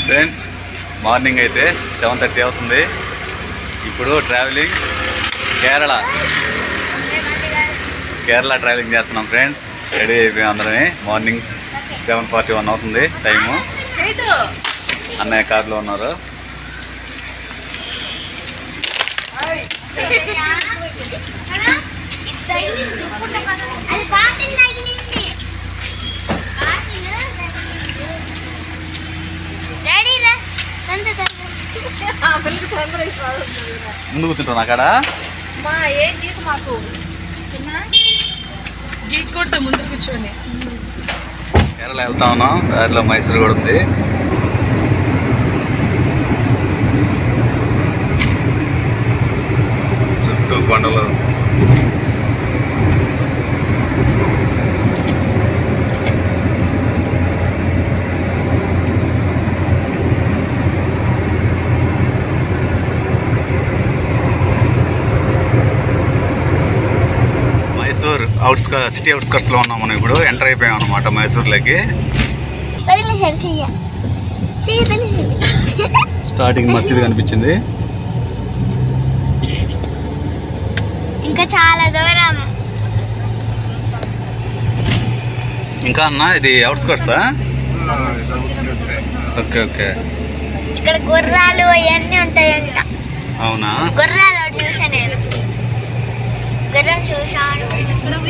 Friends morning అయితే 7:30 అవుతుంది. ఇప్పుడు ట్రావెలింగ్ కేరళ ట్రావెలింగ్ చేస్తున్నాం ఫ్రెండ్స్. రెడీ అయిపోయాం అందరమే. మార్నింగ్ 7:41 అవుతుంది టైము. అన్నయ్య కార్లో ఉన్నారు. ముందు కూర్చుంటాను అక్కడ ముందు కూర్చొని కేరళ వెళ్తా ఉన్నాం. దారిలో మైసూర్ కూడా ఉంది. చుట్టూ కొండలు. మైసూర్ సిటీ అవుట్స్కర్ట్స్లో ఉన్నాం మనం. ఇప్పుడు ఎంటర్ అయిపోయాం అనమాట మైసూర్లోకి. స్టార్టింగ్ మసీద్ కనిపించింది. ఇంకా చాలా దూరం. ఇంకా అన్న ఇది అవుట్స్కర్ట్సా? Okay okay. ఇక్కడ గుర్రాలు అవన్నీ ఉంటాయంట. అవునా? గుర్రాలు చూసా నేను. గుర్రం చూసాను. గుర్రం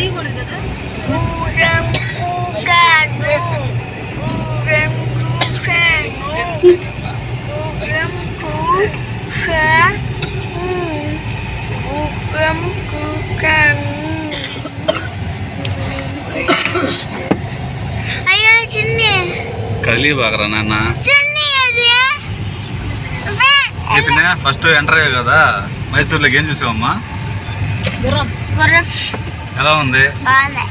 కూకాను. గుర్రం చూసాను. గుర్రం కూసాను. గుర్రం కూకాను. అయ్యో చిన్ని కదిలి బాగరా నాన్న. చిన్ని అది చెప్పినా ఫస్ట్ ఎంటర్ అయ్యావు కదా మైసూర్లోకి. ఏం చూసావమ్మా? గుర్రం ఎలా ఉంది? బాగుంది.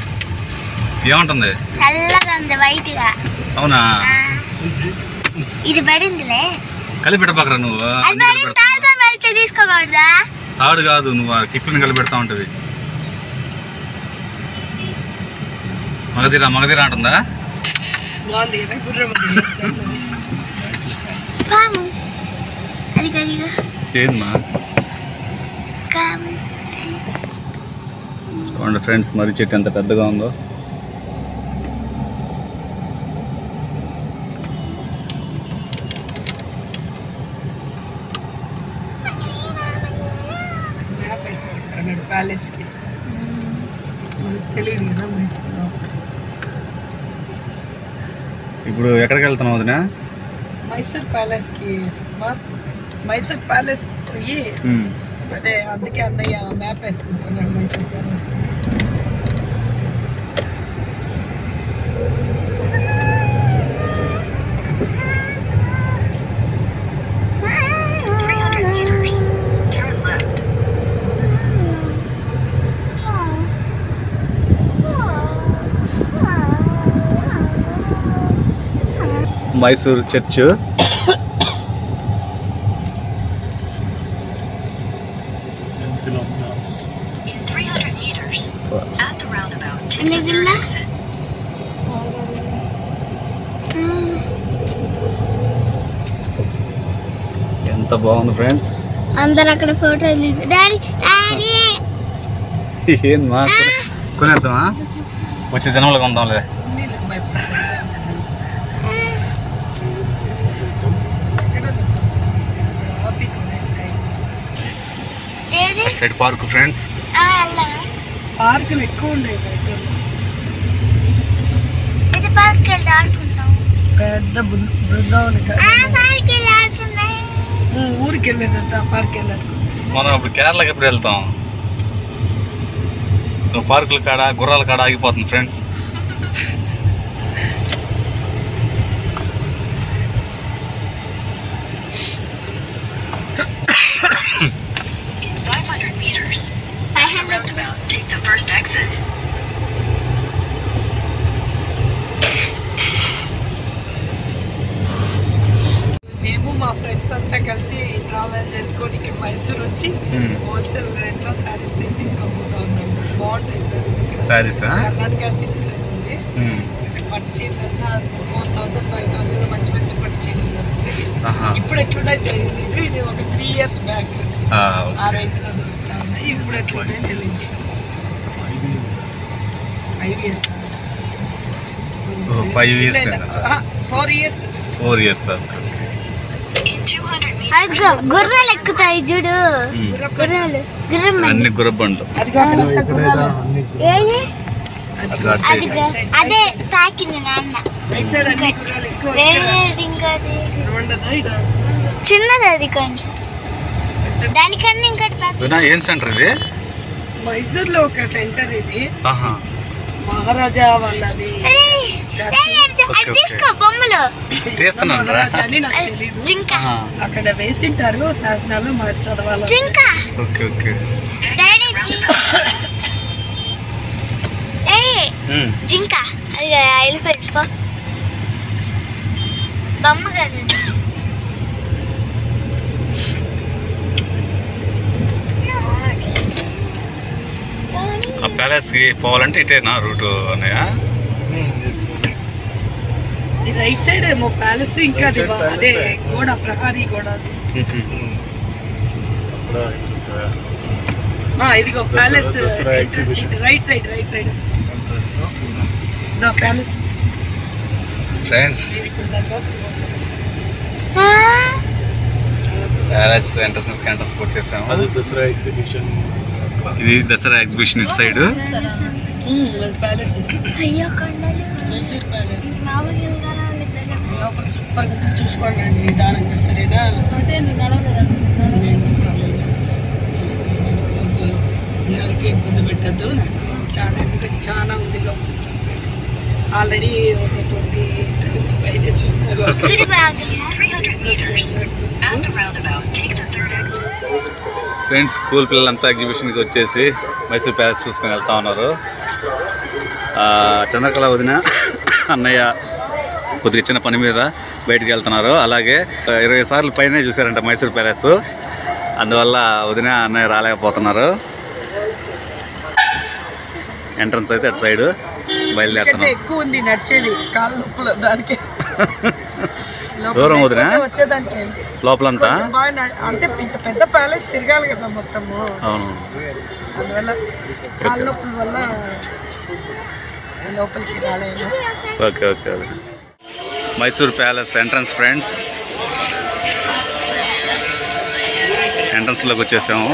ఏముంటుంది? చల్లగా ఉంది వైట్ గా. అవునా? ఇది పడిందిలే. కలిపెట్ట పక్కరా నువ్వు. అది పడింది. తాడుతో వెళ్తే తీసుకోకూడదా? తాడు కాదు, నువ్వు ఆ కిప్పిని కలిపెడతా ఉంటది. మగధీర అంటుందా? పాము అది కదిగా. ఏందమ్మా? చూడండి ఫ్రెండ్స్, మర్రి చెట్టు ఎంత పెద్దగా ఉందో. ప్యాలెస్కి తెలియదు కదా మైసూర్లో. ఇప్పుడు ఎక్కడికి వెళ్తున్నావు వదినా? మైసూర్ ప్యాలెస్కి సుకుమార్. మైసూర్ ప్యాలెస్ పోయి అదే అందుకే అన్నయ్య మ్యాప్ వేసుకుంటున్నాడు మైసూర్ ప్యాలెస్. మైసూర్ చర్చ్. ఎంత బాగుంది ఫ్రెండ్స్. అందరు అక్కడ ఫోటోలు తీసి డాడీ ఏంది మా కొనేద్దామా? వచ్చే జనంలో కొందాంలే. Side park friends. పార్కులు ఎక్కువ ఉండేవి మైసూర్లో. పెద్ద బృందావనం ఊరికి వెళ్ళేదంతా పార్క్ వెళ్ళారు. మనం ఇప్పుడు కేరళకి ఎప్పుడు వెళ్తాం? నువ్వు పార్కుల కాడ గుర్రాల కాడ ఆగిపోతుంది ఫ్రెండ్స్. మేము మా ఫ్రెండ్స్ అంతా కలిసి ట్రావెల్ చేసుకొని ఇక్కడ మైసూర్ వచ్చి హోల్సేల్ రేట్లో శారీస్ తీసుకోబోతా ఉన్నాము. బాగుంటాయి శారీస్. కర్ణాటక సిల్క్స్ అని ఉంది. పట్టు చీరలు అంతా 4000, 5000 మంచి మంచి పట్టు చీరలు దొరుకుతాయి. ఇప్పుడు ఎట్లున్నాయి తెలియలేదు. ఇది ఒక 3 years బ్యాక్ ఆ రేంజ్ లో దొరుకుతా ఉన్నాయి. ఇప్పుడు ఎట్లున్నాయి తెలియదు. 5 years 5 years 4 years 4 years. అదిగో గుర్రాలు ఎక్కుతాయి చూడు. గుర్రాలు అన్ని గుర్రబండ్లు. అది కాకుండా గుర్రాలు. ఏది అదిగో అటు సైడ్. అదిగో అదే తాకింది నాన్న. రైట్ సైడ్ అన్ని గుర్రాలు ఎక్కువ. వేరేది ఇంకోటి ఉండదా ఇడ? చిన్నది అది కొంచెం. దానికన్నా ఇంకోటి పెద్ద. వినా ఏం సెంటర్ ఇది? మైసూర్లో ఒక సెంటర్ ఇది. ఆహా. మహారాజా వాళ్ళది అది తీసుకో బొమ్మలు. తీస్తున్నాను రా. మహారాజా అని నాకు తెలీదు. జింక అక్కడ వేసింటారు శాసనాలు మరి చదవాలి. జింక ఓకే ఓకే. డాడీ జింక అది ఎలిఫెంట్ బొమ్మ కదా. ఆ ప్యాలెస్ కి పోవాలంటే ఇటేనా రూట్ అన్నయ్య? ఈ రైట్ సైడ్ ఏమో ప్యాలెస్, ఇంకా అది అదే గోడ, ప్రహారీ గోడ అది. ఇదిగో palace right side palace. Friends palace entrance వచ్చేసాము. ఇది దసరా ఎగ్జిబిషన్ ఇటు సైడ్. ప్యాలెస్ అయ్యో కొండలు మైసూర్ ప్యాలెస్ మామూలుగా లోపల సూపర్ గా చూసుకోండి నిదానంగా. సరేనా? నెలకి ఇబ్బంది పెట్టద్దు నాకు చాలా, ఎందుకంటే చాలా ఉంది లోపల చూసేది. ఆల్రెడీ ఒక 20 times బయట చూస్తారు. గుడి బాగుంది. ఫ్రెండ్స్ స్కూల్ పిల్లలంతా ఎగ్జిబిషన్కి వచ్చేసి మైసూర్ ప్యాలెస్ చూసుకొని వెళ్తా ఉన్నారు. చంద్రకళ వదిన అన్నయ్య కొద్దిగా చిన్న పని మీద బయటికి వెళ్తున్నారు. అలాగే 20 సార్లు పైనే చూసారంట మైసూర్ ప్యాలెస్. అందువల్ల వదిన అన్నయ్య రాలేకపోతున్నారు. ఎంట్రన్స్ అయితే అటు సైడ్ బయలుదేరుతున్నారు. ఎక్కువ ఉంది నడిచేది, కాళ్ళ నొప్పులు దానికి. దూరం వదిన వచ్చేదానికి లోపలంతా అంటే ఇంత పెద్ద ప్యాలెస్ తిరగాలి కదా మొత్తము. అవును, అందువల్ల కాళ్ళ నొప్పుల వల్ల లోపలికి రాలేదు. Okay okay. Mysore palace entrance friends, ఎంట్రన్స్లోకి వచ్చేసాము.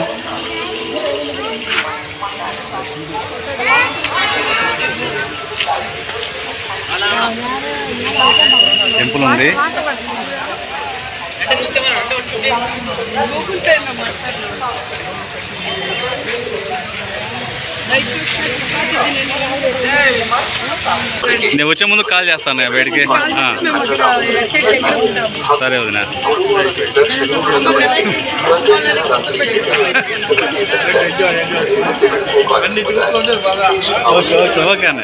టెంపుల్ ఉంది. నేను వచ్చే ముందు కాల్ చేస్తాను బయటికి. సరే వదిన. ఓకే ఓకే ఓకే అన్న.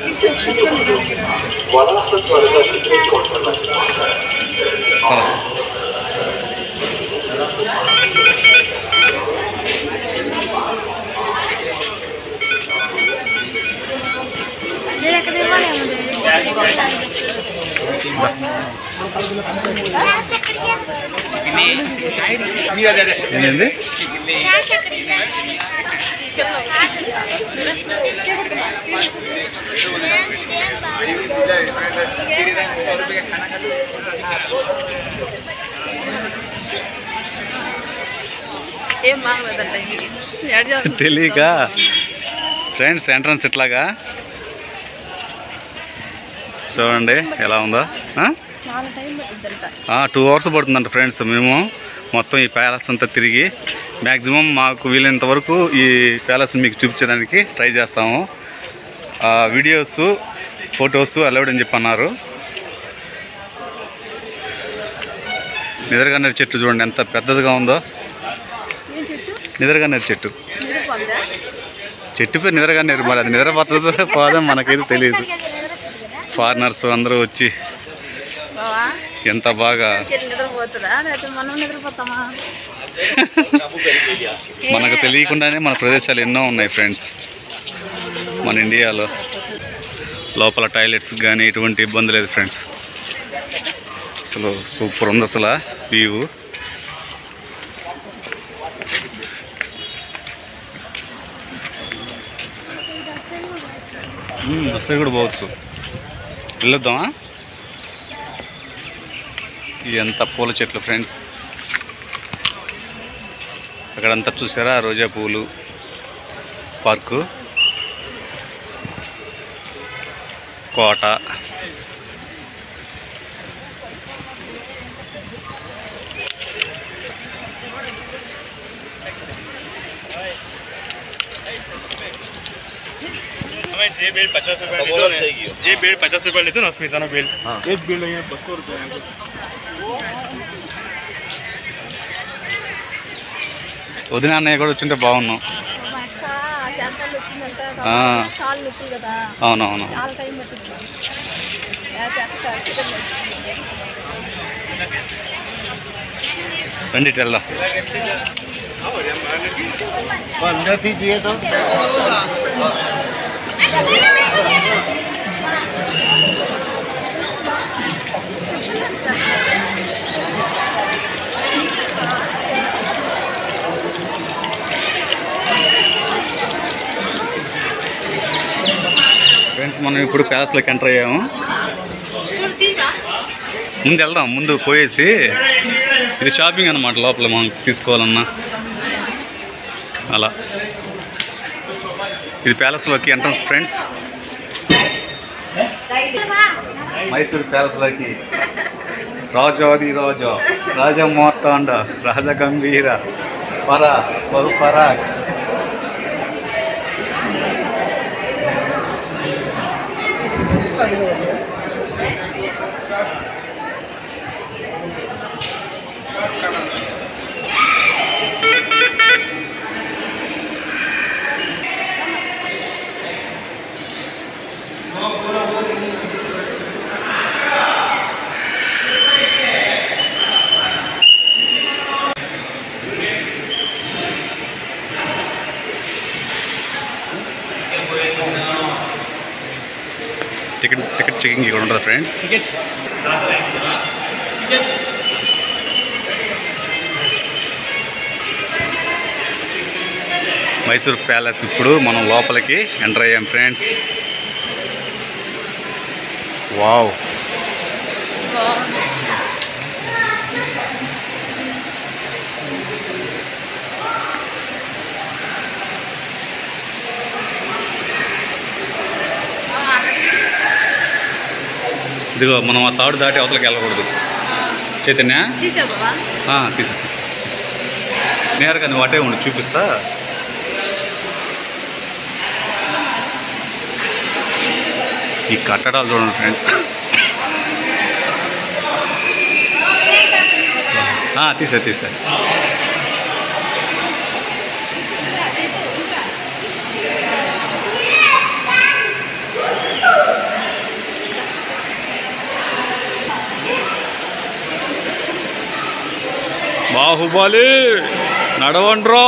ఏంది తెలియక ఫ్రెండ్స్ ఎంట్రన్స్ ఇట్లాగా చూడండి ఎలా ఉందో. 2 hours పడుతుందంట ఫ్రెండ్స్. మేము మొత్తం ఈ ప్యాలెస్ అంతా తిరిగి మ్యాక్సిమం మాకు వీలైనంత వరకు ఈ ప్యాలెస్ మీకు చూపించడానికి ట్రై చేస్తాము. వీడియోస్ ఫొటోస్ అలౌడ్ అని చెప్పి అన్నారు. నిద్రగన్నేరు చెట్టు చూడండి ఎంత పెద్దదిగా ఉందో. నిద్రగన్నేరు చెట్టు, చెట్టు పేరు నిద్రగన్నేరు. మరి అది నిద్రపోతుందో పోదో మనకైతే తెలియదు. ఫారినర్స్ అందరూ వచ్చి ఎంత బాగా మనకు తెలియకుండానే మన ప్రదేశాలు ఎన్నో ఉన్నాయి ఫ్రెండ్స్ మన ఇండియాలో. లోపల టాయిలెట్స్ కానీ ఎటువంటి ఇబ్బంది లేదు ఫ్రెండ్స్. అసలు సూపర్ ఉంది అసలు వ్యూ. వస్తే కూడా పోవచ్చు. వెళ్ళొద్దామా? ఎంత పూల చెట్లు ఫ్రెండ్స్. అక్కడంతా చూసారా రోజా పువ్వులు పార్కు, కోట. जे बेल 50 रुपये लेते हो, जे बेल 50 रुपये लेते हो ना, स्मिता ना बेल एक बेल है 200 रुपये है. వదిన అన్నయ్య కూడా వచ్చింటే బాగున్నాం. అవునవును. రండి వెళ్దాం. ఫ్రెండ్స్ మనం ఇప్పుడు ప్యాలెస్లోకి ఎంటర్ అయ్యాము. ముందు వెళ్దాం, ముందు పోయేసి. ఇది షాపింగ్ అనమాట, లోపల మనం తీసుకోవాలన్నా అలా. ఇది ప్యాలెస్లోకి ఎంట్రన్స్ ఫ్రెండ్స్. మైసూర్ ప్యాలెస్లోకి రాజాది రాజా, రాజా మార్తాండ, రాజా గంభీర, పరాగ్. టికెట్ చెకింగ్ ఇక్కడ ఉంటుంది ఫ్రెండ్స్. మైసూర్ ప్యాలెస్ ఇప్పుడు మనం లోపలికి ఎంటర్ అయ్యాం ఫ్రెండ్స్. వావ్, ఇదిగో మనం ఆ తాడు దాటి అవతలకి వెళ్ళకూడదు. చైతన్య తీసా నేరుగా నువ్వు అటే ఉండి చూపిస్తా. ఈ కట్టడాలు చూడండి ఫ్రెండ్స్. తీసా బాహుబలి నడవండ్రో.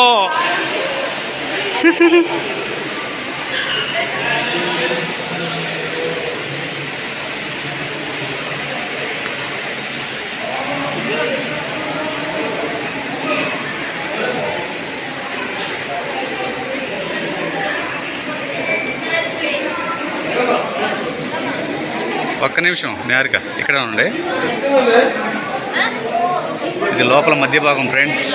ఒక్క నిమిషం నేరుగా ఇక్కడ ఉండే. ఇది లోపల మధ్య భాగం friends.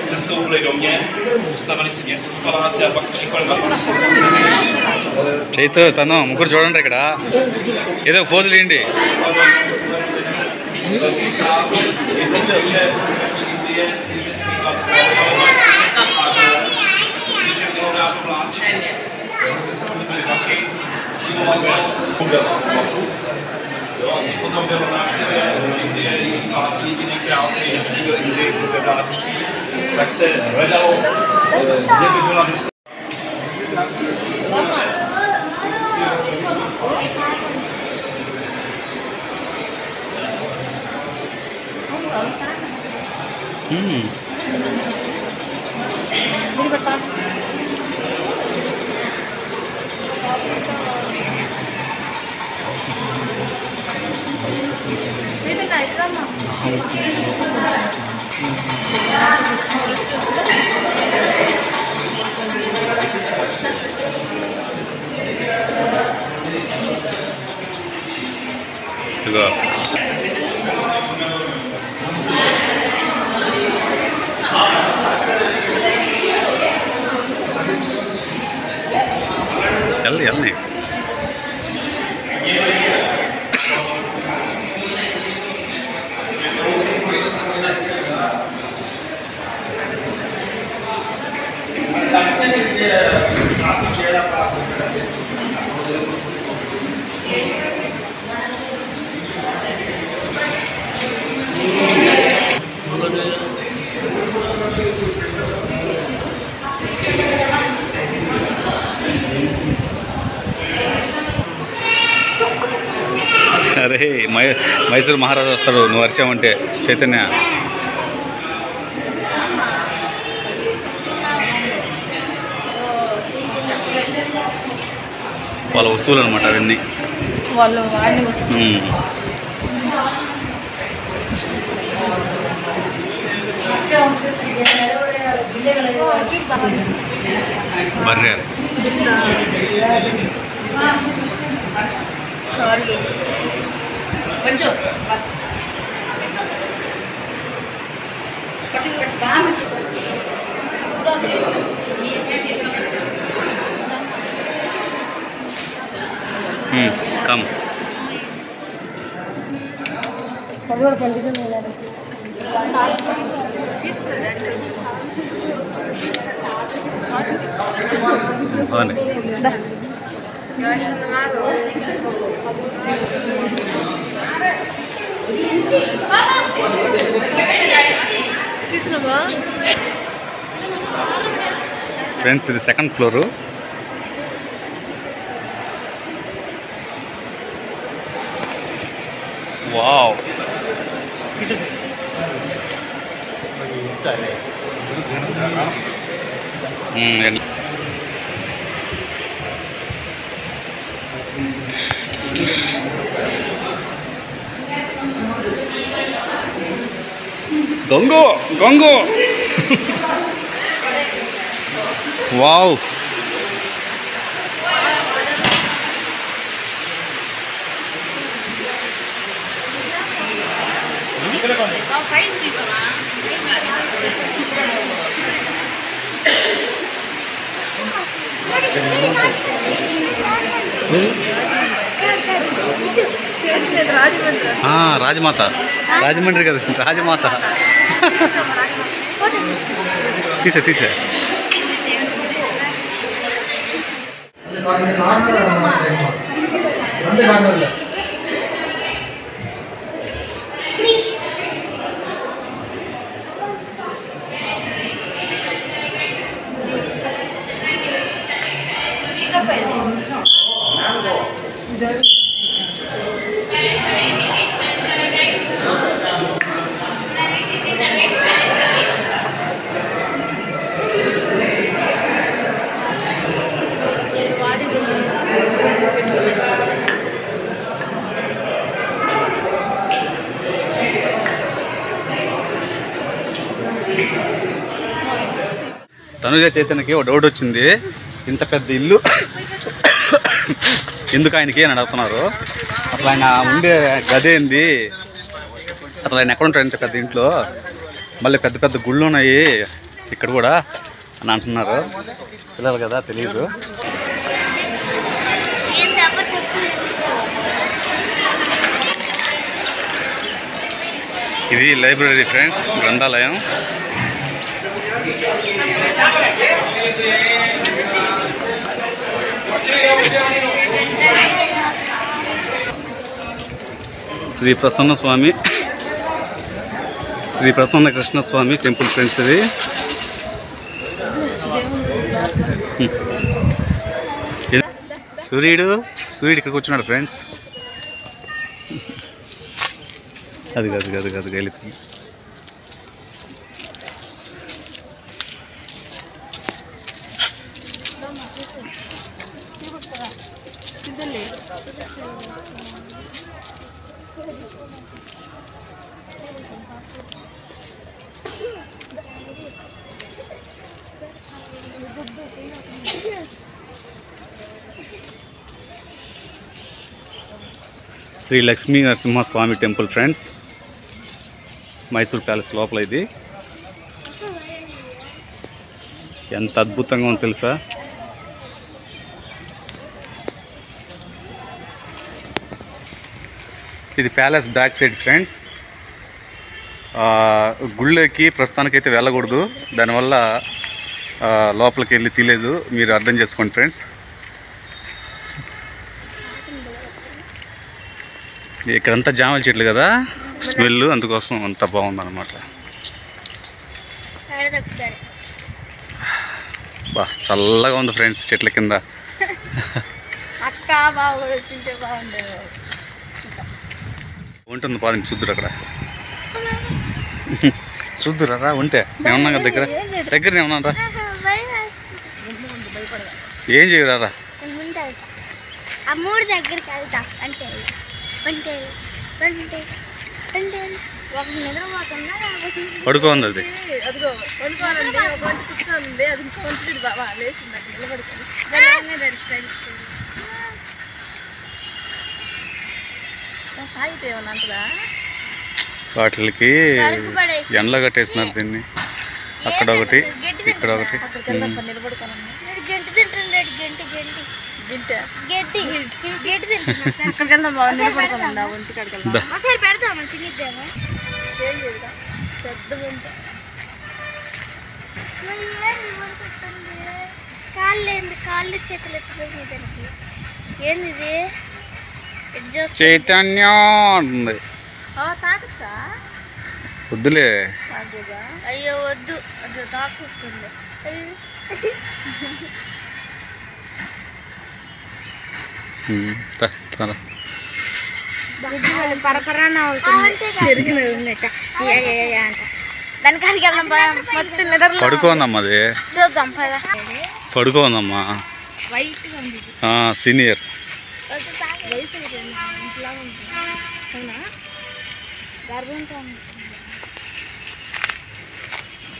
Zastoupili do měst, postavili si městský paláce a pak přišli na Chaitu తను ముగ్గురు చూడండి ఇక్కడ ఏదో ఫోజులు ఏంటి. Potom bylo návštěvě jediný království, tak se hledalo, kde by byla ఎల్ని అరే మైసూరు మహారాజు వస్తాడు నువ్వు వర్షం అంటే చైతన్య వాళ్ళ వస్తువులు అనమాట అవన్నీ వాళ్ళు వాడిని వస్తువులు బర్రె కొంచెం కమ్ అవును ఫ్రెండ్స్ ఇది సెకండ్ ఫ్లోరు వావ్ గంగో గంగో వావ్ రాజమాత రాజమండ్రి కదా రాజమాత తీసే తీసే తనుజ చైతన్యకి ఒక డౌట్ వచ్చింది ఇంత పెద్ద ఇల్లు ఎందుకు ఆయనకి అని అడుగుతున్నారు అసలు ఆయన ఉండే గది ఏంది అసలు ఆయన ఎక్కడ ఉంటాడు ఇంత పెద్ద ఇంట్లో మళ్ళీ పెద్ద పెద్ద గుళ్ళు ఉన్నాయి ఇక్కడ కూడా అని అంటున్నారు పిల్లలు కదా తెలియదు ఇది లైబ్రరీ ఫ్రెండ్స్ గ్రంథాలయం శ్రీ ప్రసన్న స్వామి, శ్రీ ప్రసన్న కృష్ణ స్వామి టెంపుల్ ఫ్రెండ్స్. ఇది సూర్యుడు ఇక్కడ కూర్చున్నాడు ఫ్రెండ్స్. అది వెళుతుంది. Shri Lakshmi Narasimhaswamy temple friends, Mysore palace లోపల. ఇది ఎంత అద్భుతంగా ఉందో తెలుసా. ఇది ప్యాలెస్ బ్యాక్ సైడ్ ఫ్రెండ్స్. గుళ్ళకి ప్రస్తుతానికైతే వెళ్ళకూడదు, దానివల్ల లోపలికి వెళ్ళి తీయలేదు, మీరు అర్థం చేసుకోండి ఫ్రెండ్స్. ఇక్కడంతా జామల చెట్లు కదా, స్మెల్ అందుకోసం అంత బాగుందన్నమాట. బా చల్లగా ఉంది ఫ్రెండ్స్ చెట్ల కింద. ఉంటుంది పాదండి, చూద్దురు అక్కడ, చూద్దురా ఉంటే ఏమన్నా కదా దగ్గర ఏమన్నా రా, ఏం చేయరారా. పడుకోంది అది. వాటికి ఎండలో కట్టేస్తున్నారు దీన్ని. అక్కడ ఒకటి, ఇక్కడ ఒకటి. చైతన్యం ఉంది. వద్దులే, అయ్యో వద్దు, అది తాకుతుంది. పడుకోందమ్మా, అది పడుకోందమ్మా. సీనియర్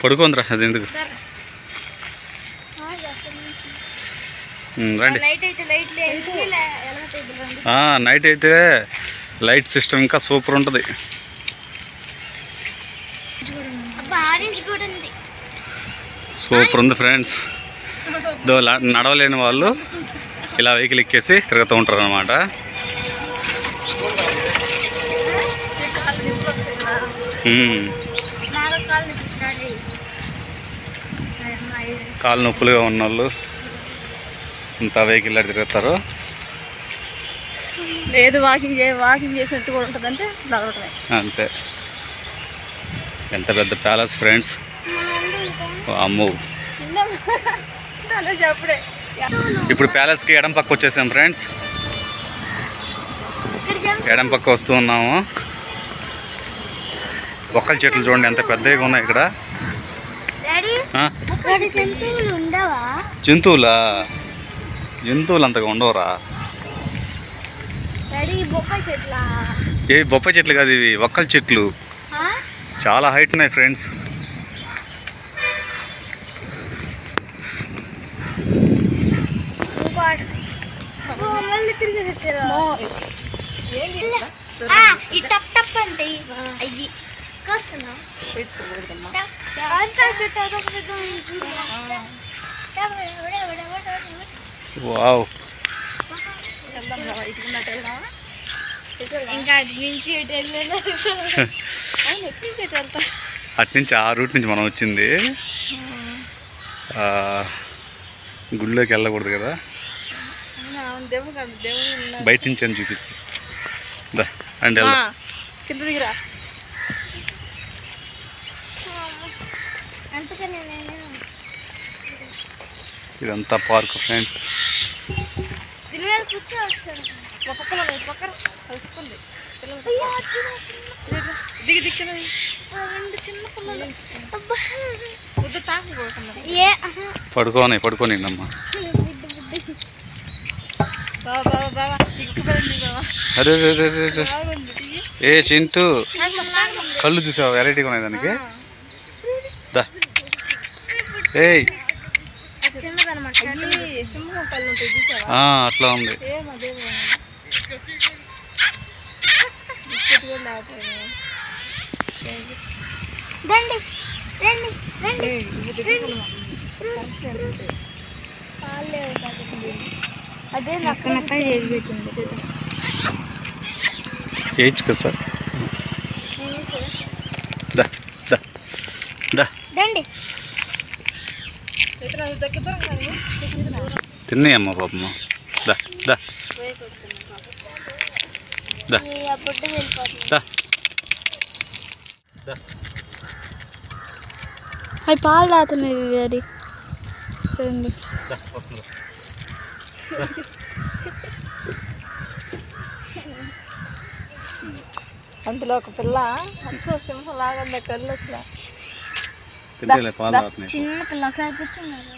పడుకోందిరా, అది ఎందుకు రండి. నైట్ అయితే లైట్ సిస్టమ్ ఇంకా సూపర్ ఉంటుంది. సూపర్ ఉంది ఫ్రెండ్స్. నడవలేని వాళ్ళు ఇలా వెహికల్ ఎక్కేసి తిరుగుతూ ఉంటారు అన్నమాట. కాళ్ళు నొప్పులుగా ఉన్న వాళ్ళు ఇంత వెహికల్ తిరుగుతారు. లేదు వాకింగ్ చేసినట్టు కూడా ఉంటుందంటే అంతే. ఎంత పెద్ద ప్యాలెస్ ఫ్రెండ్స్, అమ్మో. ఇప్పుడు ప్యాలెస్కి ఎడం పక్క వచ్చేసాం ఫ్రెండ్స్. ఎడం పక్క వస్తూ ఉన్నాము. ఒక్కల చెట్లు చూడండి ఎంత పెద్దగా ఉన్నాయి ఇక్కడ. జంతువులు అంతగా ఉండవురా. ఏ బొప్పాయి చెట్లు కాదు ఇవి, ఒక్కల చెట్లు. చాలా హైట్ ఉన్నాయి ఫ్రెండ్స్. వావ్, అట్నుంచి ఆ రూట్ నుంచి మనం వచ్చింది. గుళ్ళోకి వెళ్ళకూడదు కదా, బయట నుంచి అని చూపిస్తా దా అండి కింద దిగిరా. ఇదంతా పార్క్ ఫ్రెండ్స్. దిగి దిక్కి పడుకోని అమ్మా. అరే ఏ చింటూ కళ్ళు చూసావా వెరైటీగా ఉన్నాయి దానికి. దా ఏయ్ అట్లా ఉంది. అదే నక్క చేసి పెట్టింది. చేయొచ్చు కదా సార్. దా దా దా తిన్నాయమ్మా పాపమ్మ. దా దా దా దా దా. అవి పాలు తాగుతున్నాయి డాడీ. రండి. అందులో ఒక పిల్ల అచ్చో సింహలాగా ఉంది కళ్ళు అసలు. చిన్న పిల్ల ఒకసారి కూర్చున్నారు.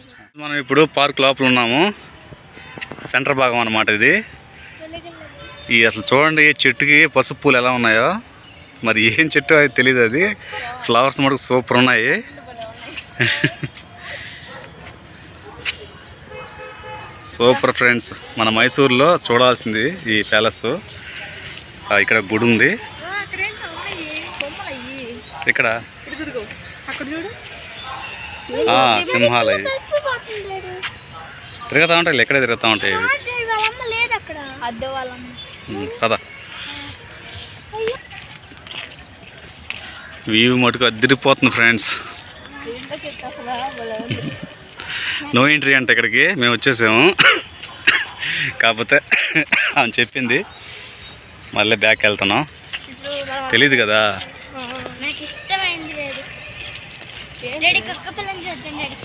మనం ఇప్పుడు పార్క్ లోపల ఉన్నాము. సెంటర్ భాగం అన్నమాట ఇది. ఈ అసలు చూడండి చెట్టుకి పసుపు పూలు ఎలా ఉన్నాయో. మరి ఏం చెట్టు అది తెలియదు. అది ఫ్లవర్స్ మటుకు సూపర్ ఉన్నాయి. Super friends. మన మైసూర్లో చూడాల్సింది ఈ ప్యాలెస్. ఇక్కడ గుడి ఉంది. ఇక్కడ సింహాలు అవి తిరుగుతూ ఉంటాయి. ఎక్కడే తిరుగుతూ ఉంటాయి ఇవి కదా. వ్యూ మటుకు అదిరిపోతుంది ఫ్రెండ్స్. నో ఎంట్రీ అంటే ఇక్కడికి మేము వచ్చేసాము. కాకపోతే ఆమె చెప్పింది మళ్ళీ బ్యాక్ వెళ్తున్నాం. తెలీదు కదా. నాకు ఇష్టమైంది డాడీ కుక్క పిల్లని చేద్దాం డాడీ.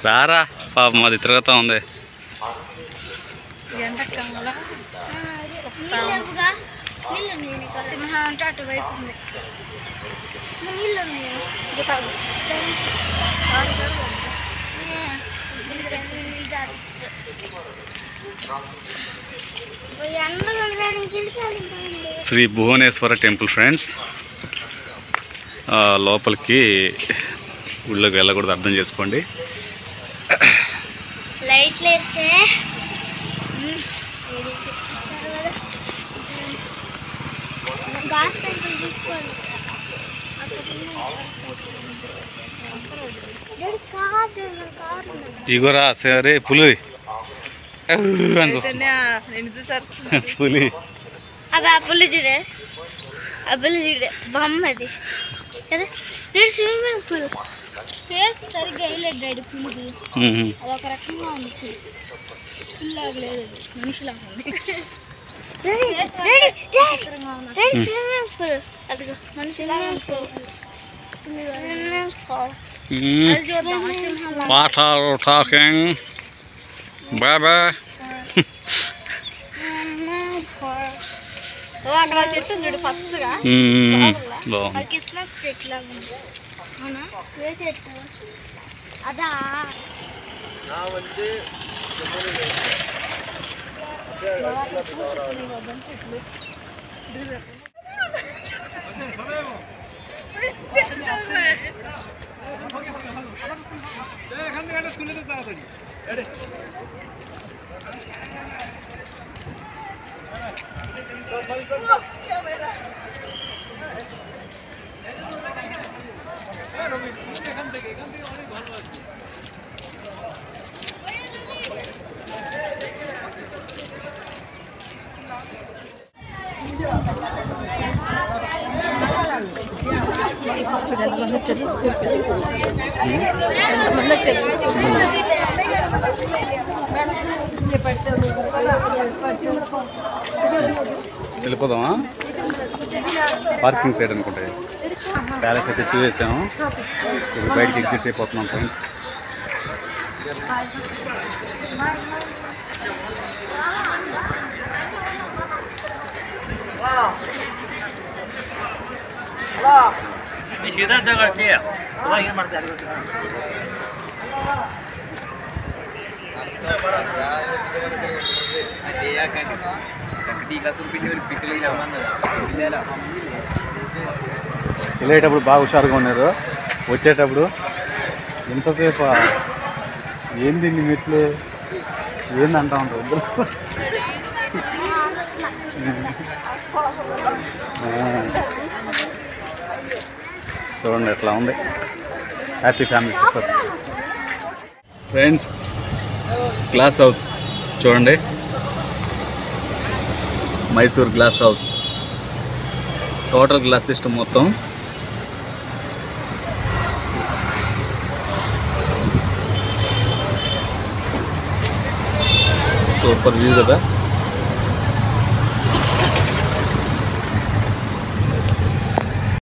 రారా పాపం అది తిరుగుతూ ఉంది. సింహం అంటే అటువైపు ఉంది. నీళ్ళు ఉన్నాయి. Shri Bhuvaneshwara temple friends. లోపలికి ఊళ్ళోకి వెళ్ళకూడదు, అర్థం చేసుకోండి. లైట్లు వేస్తే ఇగోరా సరే పులి పులి. అవి అప్పులు చూడే, అప్పులు చూడే బొమ్మది కదా. నేను స్విమ్మింగ్ పూల్ ఫేస్ సరిగ్గా వేయలేదు డాడీ. పులిది అది ఒక రకంగా ఉంది. పుల్లాగా లేదు, అది మనిషిలాగా ఉంది. స్విమ్మింగ్ పూల్ అదిగో మన swimming pool. What are you talking? Baba. అక్కడ చెట్టు చూడు పచ్చగా. క్రిస్మస్ చెట్టు లాగా ఉంది. అవునా ఏ చెట్టు అదా? వచ్చారు స్కూల్కి? ఎంతమంది వచ్చారు? వెళ్ళిపోదామా? పార్కింగ్ సైడ్ అనుకుంటా. ప్యాలెస్ అయితే చూసేసాము, ఇప్పుడు బయటకి ఎగ్జిట్ అయిపోతున్నాం ఫ్రెండ్స్. వెళ్ళేటప్పుడు బాగా హుషారుగా ఉన్నారు, వచ్చేటప్పుడు ఎంతసేపు ఏంది ఇన్ని మెట్లు ఏంది అంటా ఉంటారు. చూడండి ఎట్లా ఉంది. Happy family sisters. Friends, glass house చూడండి, Mysore glass house, total glass system మొత్తం. సూపర్ వ్యూ కదా.